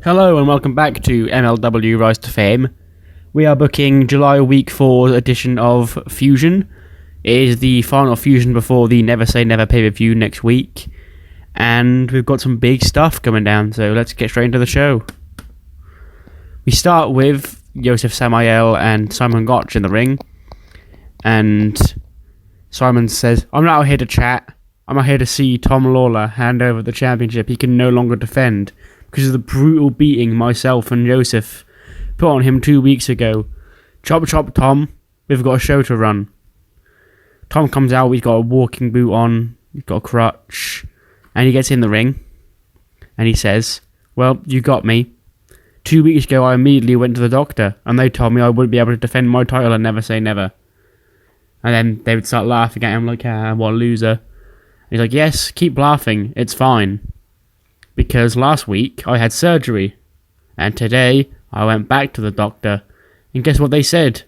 Hello and welcome back to MLW Rise to Fame. We are booking July Week 4 edition of Fusion. It is the final Fusion before the Never Say Never pay-per-view next week. And we've got some big stuff coming down, so let's get straight into the show. We start with Joseph Samael and Simon Gaucho in the ring. And Simon says, "I'm not out here to chat. I'm out here to see Tom Lawlor hand over the championship he can no longer defend because of the brutal beating myself and Joseph put on him 2 weeks ago. Chop chop, Tom. We've got a show to run." Tom comes out, he's got a walking boot on, he's got a crutch, and he gets in the ring, and he says, "Well, you got me. 2 weeks ago I immediately went to the doctor, and they told me I wouldn't be able to defend my title and Never Say Never." And then they would start laughing at him like, what a loser. And he's like, "Yes, keep laughing, it's fine. Because last week I had surgery, and today I went back to the doctor, and guess what they said?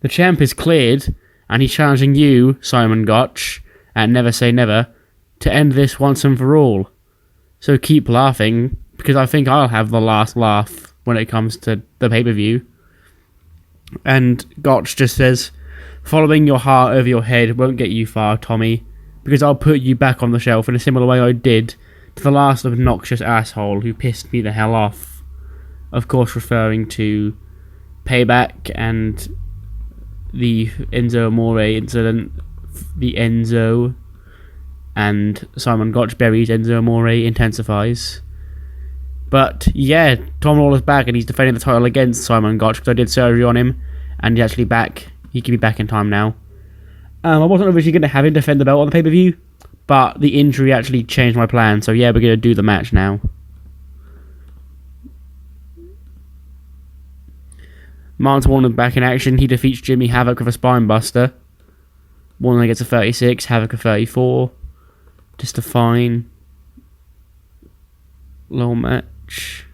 The champ is cleared, and he's challenging you, Simon Gaucho, and Never Say Never, to end this once and for all. So keep laughing, because I think I'll have the last laugh when it comes to the pay-per-view." And Gaucho just says, "Following your heart over your head won't get you far, Tommy, because I'll put you back on the shelf in a similar way I did to the last obnoxious asshole who pissed me the hell off." Of course, referring to Payback and the Enzo Amore incident. The Enzo and Simon Gaucho buries Enzo Amore intensifies. But yeah, Tom Lawlor's back and he's defending the title against Simon Gaucho because I did surgery on him and he's actually back. He can be back in time now. I wasn't originally going to have him defend the belt on the pay-per-view, but the injury actually changed my plan, so yeah, we're going to do the match now. Martin Warner back in action. He defeats Jimmy Havoc with a spine buster. Warner gets a 36, Havoc a 34. Just a fine little match.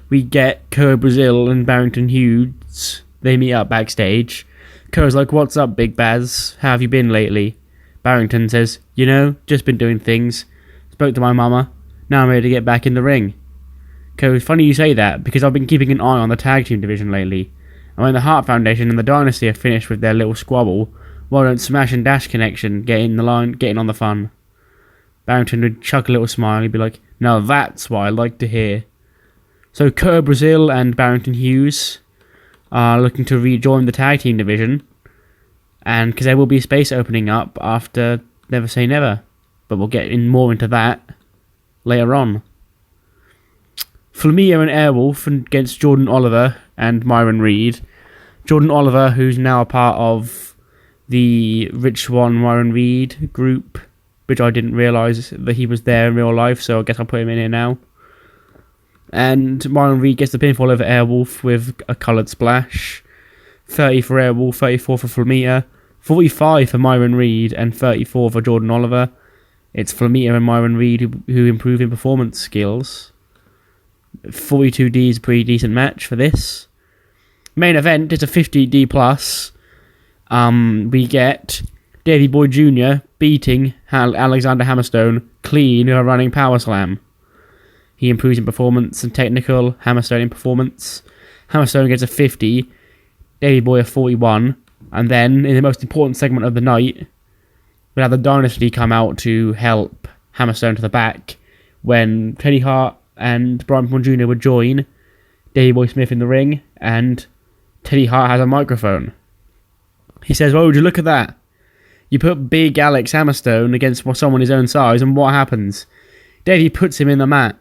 We get Kerr Brazil and Barrington Hughes. They meet up backstage. Kerr's like, "What's up, Big Baz? How have you been lately?" Barrington says, "Just been doing things. Spoke to my mama. Now I'm ready to get back in the ring." Kerr, "Funny you say that, because I've been keeping an eye on the tag team division lately. And when the Hart Foundation and the Dynasty are finished with their little squabble, why don't Smash and Dash Connection get in the line, getting on the fun?" Barrington would chuck a little smile. He'd be like, "Now that's what I like to hear." So Kerr Brazil and Barrington Hughes are looking to rejoin the tag team division, and because there will be a space opening up after Never Say Never, but we'll get more into that later on. Flamia and Airwolf against Jordan Oliver and Myron Reed. Jordan Oliver, who's now a part of the Rich Swann Myron Reed group, which I didn't realise that he was there in real life, so I guess I'll put him in here now. And Myron Reed gets the pinfall over Airwolf with a coloured splash. 30 for Airwolf, 34 for Flamita, 45 for Myron Reed, and 34 for Jordan Oliver. It's Flamita and Myron Reed who improve in performance skills. 42D is a pretty decent match for this. Main event is a 50D plus. We get Davey Boy Jr. beating Alexander Hammerstone clean with a running power slam. He improves in performance and technical, Hammerstone in performance. Hammerstone gets a 50, Davey Boy a 41, and then, in the most important segment of the night, we'll have the Dynasty come out to help Hammerstone to the back, when Teddy Hart and Brian Pillman Jr. would join Davey Boy Smith in the ring, and Teddy Hart has a microphone. He says, "Well, would you look at that? You put big Alex Hammerstone against someone his own size, and what happens? Davey puts him in the mat.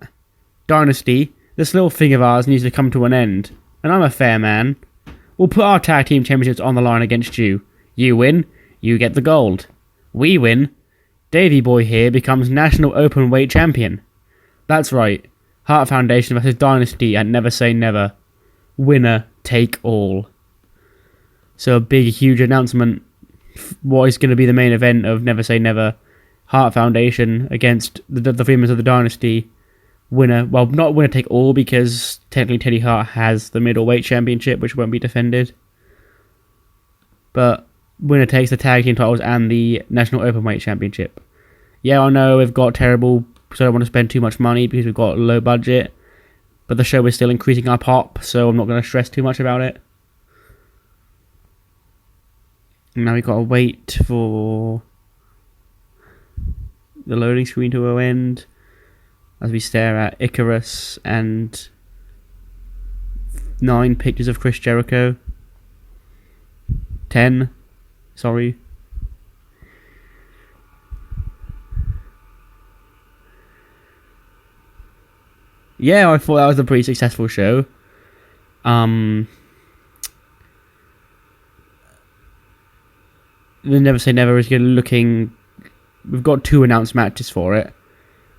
Dynasty, this little thing of ours needs to come to an end, and I'm a fair man. We'll put our tag team championships on the line against you. You win, you get the gold. We win, Davey Boy here becomes National Openweight Champion. That's right, Hart Foundation versus Dynasty and Never Say Never. Winner take all." So a big, huge announcement. What is going to be the main event of Never Say Never? Hart Foundation against the members of the Dynasty. Winner, well, not winner take all, because technically Teddy Hart has the middleweight championship, which won't be defended. But winner takes the tag team titles and the National Openweight Championship. Yeah, I know we've got terrible, so I don't want to spend too much money because we've got a low budget. But the show is still increasing our pop, so I'm not going to stress too much about it. Now we've got to wait for the loading screen to end as we stare at Icarus and 9 pictures of Chris Jericho. 10, sorry. Yeah, I thought that was a pretty successful show. The Never Say Never is looking. We've got 2 announced matches for it.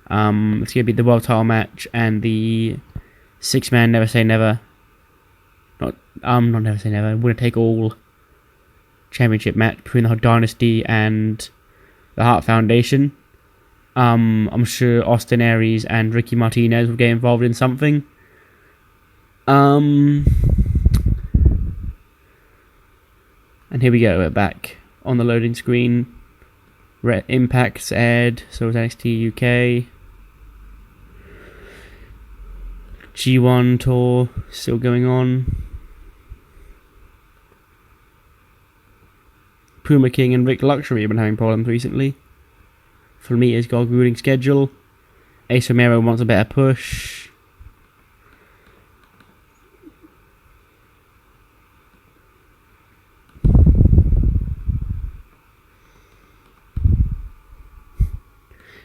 It's going to be the world title match and the 6-man Never Say Never. Not Never Say Never. Winner Take All championship match between the Dynasty and the Hart Foundation. I'm sure Austin Aries and Ricky Martinez will get involved in something. And here we go. We're back on the loading screen. Impact's aired, so is NXT UK. G1 tour still going on. Puma King and Rick Luxury have been having problems recently. Flamita's got a grueling schedule. Ace Romero wants a better push.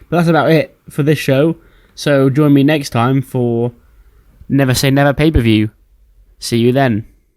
But that's about it for this show. So join me next time for Never Say Never pay-per-view. See you then.